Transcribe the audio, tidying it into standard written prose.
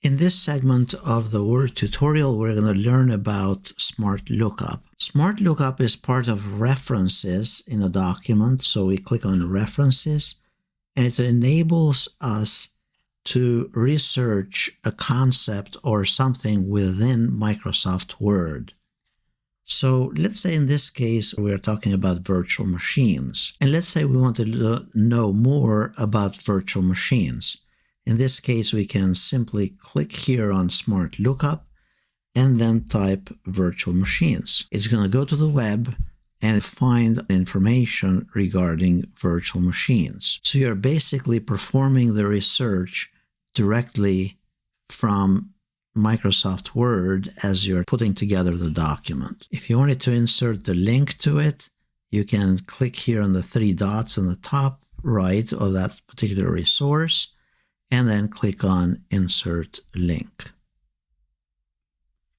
In this segment of the Word tutorial, we're going to learn about Smart Lookup. Smart Lookup is part of references in a document, so we click on References, and it enables us to research a concept or something within Microsoft Word. So let's say in this case, we're talking about virtual machines. And let's say we want to know more about virtual machines. In this case, we can simply click here on Smart Lookup and then type virtual machines. It's going to go to the web and find information regarding virtual machines. So you're basically performing the research directly from Microsoft Word as you're putting together the document. If you wanted to insert the link to it, you can click here on the three dots on the top right of that particular resource and then click on Insert Link.